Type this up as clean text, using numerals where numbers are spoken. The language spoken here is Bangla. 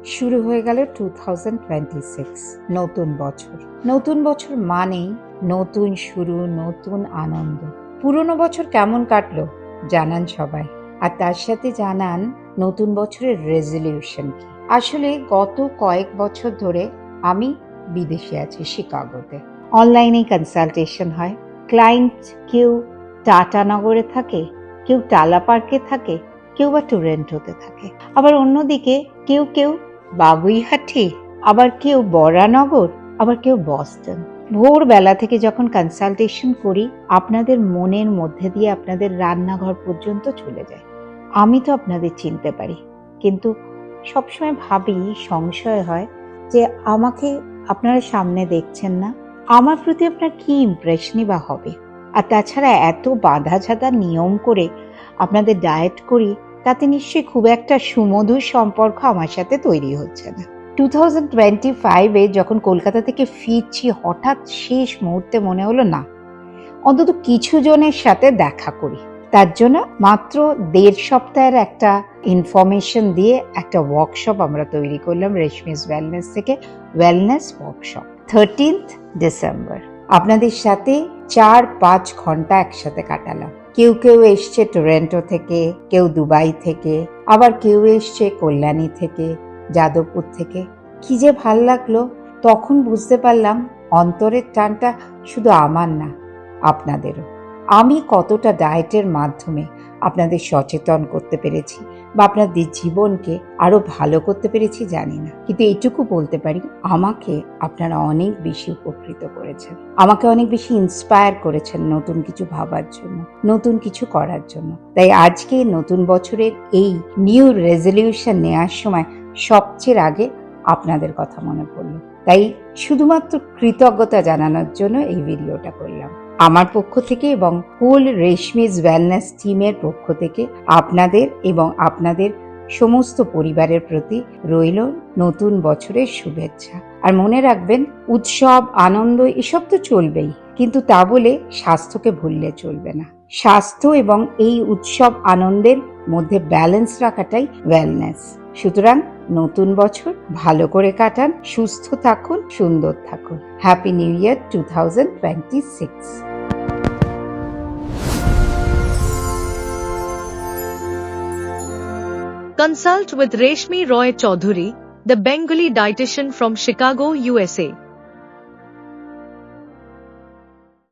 শুরু হয়ে গেল 2026 নতুন বছর। নতুন বছর মানেই নতুন শুরু, নতুন আনন্দ। পুরনো বছর কেমন কাটলো জানান সবাই, আর তার সাথে জানান নতুন বছরের রেজলিউশন কি। আসলে গত কয়েক বছর ধরে আমি বিদেশে আছি, শিকাগোতে। অনলাইনে কনসালটেশন হয়। ক্লায়েন্ট কেউ টাটানগরে থাকে, কেউ টালা পার্কে থাকে, কেউ বা টরেন্টোতে থাকে। আবার অন্যদিকে কেউ কেউ বাগুইহাটি, আবার কেউ বরানগর, আবার কেউ বস্টন। ভোরবেলা থেকে যখন কনসালটেশন করি, আপনাদের মনের মধ্যে দিয়ে আপনাদের রান্নাঘর পর্যন্ত চলে যায়। আমি তো আপনাদের চিনতে পারি, কিন্তু সবসময় ভাবি, সংশয় হয় যে আমাকে আপনারা সামনে দেখছেন না, আমার প্রতি আপনার কি ইমপ্রেশনই বা হবে। আর তাছাড়া এত বাঁধা ঝাঁধা নিয়ম করে আপনাদের ডায়েট করি, তাতে নিশ্চয়ই খুব একটা সুমধুর সম্পর্ক আমার সাথে তৈরি হচ্ছে না। 2025-এ যখন কলকাতা থেকে ফিরছি, হঠাৎ শেষ মুহূর্তে মনে হলো না, অন্তত কিছু জনের সাথে দেখা করি। তার জন্য মাত্র 1.5 সপ্তাহের একটা ইনফরমেশন দিয়ে একটা ওয়ার্কশপ আমরা তৈরি করলাম রেশমিস ওয়েলনেস থেকে, ওয়েলনেস ওয়ার্কশপ। 13th ডিসেম্বর আপনাদের সাথে 4-5 ঘন্টা একসাথে কাটালাম। কেউ কেউ এসছে টরেন্টো থেকে, কেউ দুবাই থেকে, আবার কেউ এসছে কল্যাণী থেকে, যাদবপুর থেকে। কি যে ভাল লাগলো। তখন বুঝতে পারলাম অন্তরের টানটা শুধু আমার না, আপনাদেরও। আমি কতটা ডায়েটের মাধ্যমে আপনাদের সচেতন করতে পেরেছি বা আপনাদের জীবনকে আরো ভালো করতে পেরেছি জানি না, কিন্তু এইটুকু বলতে পারি, আমাকে আপনারা অনেক বেশি উপকৃত করেছেন, আমাকে অনেক বেশি ইন্সপায়ার করেছেন নতুন কিছু ভাবার জন্য, নতুন কিছু করার জন্য। তাই আজকে নতুন বছরের এই নিউ রেজলিউশন নেওয়ার সময় সবচেয়ে আগে আপনাদের কথা মনে পড়লো। তাই শুধুমাত্র কৃতজ্ঞতা জানানোর জন্য এই ভিডিওটা করলাম আমার পক্ষ থেকে এবং হোল রেশমিস ওয়েলনেস টিমের পক্ষ থেকে। আপনাদের এবং আপনাদের সমস্ত পরিবারের প্রতি রইল নতুন বছরের শুভেচ্ছা। আর মনে রাখবেন, উৎসব আনন্দ এসব তো চলবেই, কিন্তু তা বলে স্বাস্থ্যকে ভুললে চলবে না। স্বাস্থ্য এবং এই উৎসব আনন্দের মধ্যে ব্যালেন্স রাখাটাই ওয়েলনেস। সুতরাং নতুন বছর ভালো করে কাটান, সুস্থ থাকুন, সুন্দর থাকুন। Happy new year 2026। Consult with Reshmi Roy Chaudhary, the Bengali dietitian from Chicago, USA.